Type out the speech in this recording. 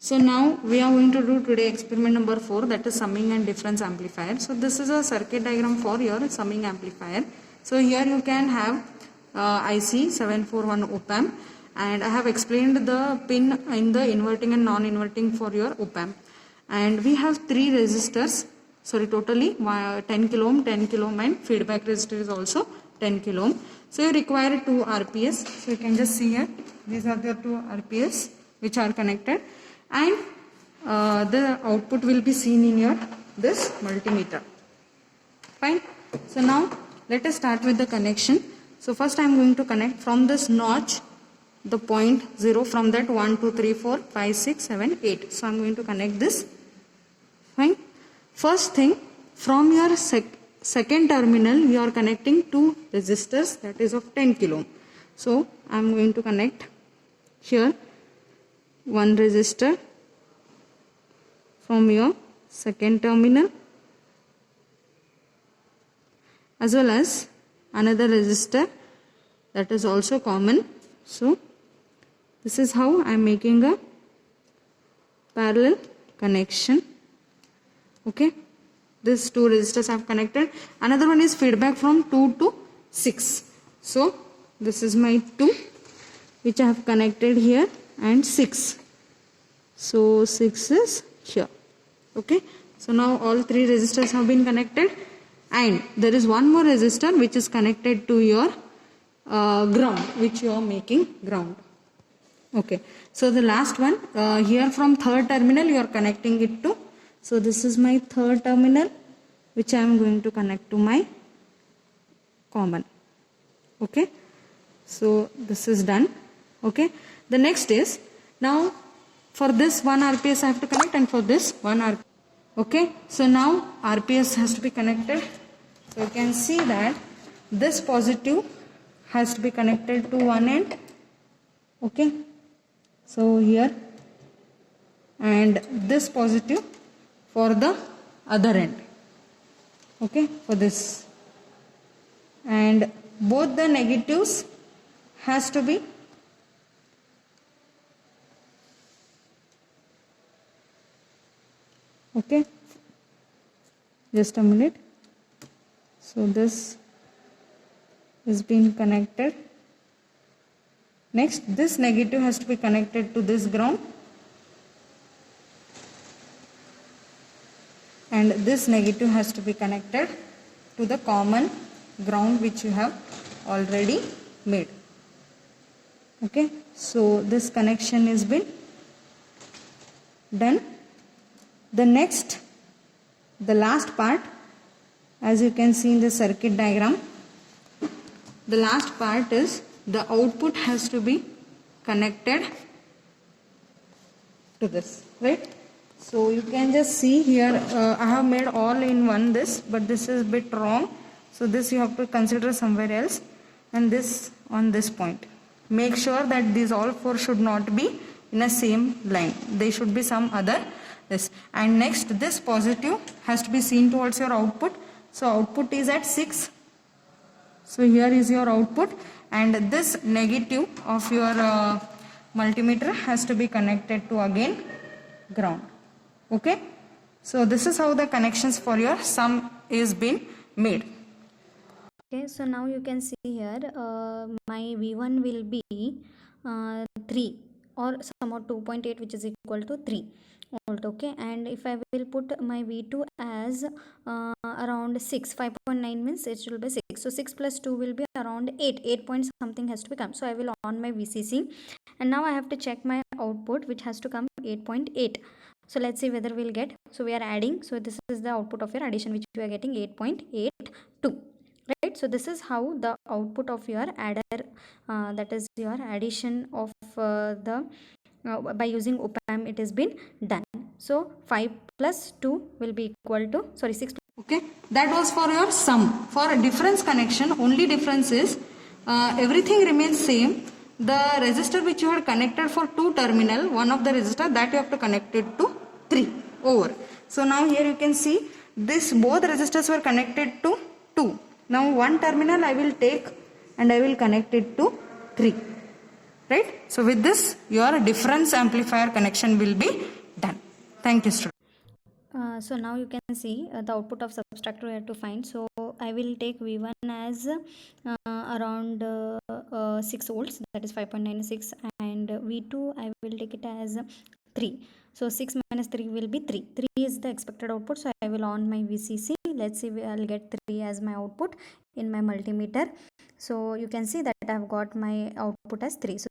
So now we are going to do today experiment number 4, that is summing and difference amplifier. So this is a circuit diagram for your summing amplifier. So here you can have IC 741 op amp, and I have explained the pin in the inverting and non-inverting for your op amp. And we have 3 resistors, totally 10 kilo ohm, 10 kilo ohm, and feedback resistor is also 10 kilo ohm. So you require 2 RPS. So you can just see here, these are the 2 RPS which are connected, and the output will be seen in your this multimeter. Fine. So now let us start with the connection. So first I am going to connect from this notch the point 0, from that 1, 2, 3, 4, 5, 6, 7, 8. So I am going to connect this. Fine. First thing, from your second terminal you are connecting 2 resistors, that is of 10 kilo ohm. So I am going to connect here one resistor from your second terminal, as well as another resistor that is also common. So this is how I am making a parallel connection. Okay, these 2 resistors I have connected. Another one is feedback from 2 to 6. So this is my 2 which I have connected here, and 6. So 6 is here. Okay, so now all 3 resistors have been connected, and there is one more resistor which is connected to your ground, which you are making ground. Okay, so the last one here from third terminal you are connecting it to. So this is my third terminal which I am going to connect to my common. Okay, so this is done. Okay, the next is, now for this 1 RPS I have to connect, and for this 1 RPS. Okay, so now RPS has to be connected. So you can see that this positive has to be connected to one end. Okay, so here, and this positive for the other end. Okay, for this, and both the negatives has to be okay, just a minute. So this is being connected. Next, this negative has to be connected to this ground, and this negative has to be connected to the common ground which you have already made. Okay, so this connection is been done. The next, the last part, as you can see in the circuit diagram, the last part is the output has to be connected to this, right? So you can just see here, I have made all in one this, but this is a bit wrong. So this you have to consider somewhere else, and this on this point. Make sure that these all 4 should not be in a same line. They should be some other this. And next, this positive has to be seen towards your output. So output is at 6. So here is your output, and this negative of your multimeter has to be connected to again ground. Okay, so this is how the connections for your sum is been made. Okay, so now you can see here my V1 will be 3 or somewhat 2.8, which is equal to 3 volt. Okay, and if I will put my V2 as around 6, 5.9 means it will be 6. So 6 plus 2 will be around 8 point something has to become. So I will on my VCC, and now I have to check my output, which has to come 8.8. So let's see whether we'll get. So we are adding. So this is the output of your addition, which we are getting 8.82. Right. So this is how the output of your adder, that is your addition of by using op amp, it has been done. So 5 plus 2 will be equal to 6. Okay, that was for your sum. For a difference connection, only difference is everything remains same. The resistor which you had connected for 2 terminal, one of the resistor that you have to connect it to 3 over. So now here you can see this, both resistors were connected to 2. Now one terminal I will take and I will connect it to 3. Right? So with this your difference amplifier connection will be Thank you, student. So now you can see the output of subtractor we have to find. So I will take V1 as around 6 volts, that is 5.96, and V2 I will take it as 3. So 6 minus 3 will be 3. 3 is the expected output, so I will on my VCC. Let's see, I'll get 3 as my output in my multimeter. So you can see that I've got my output as 3. So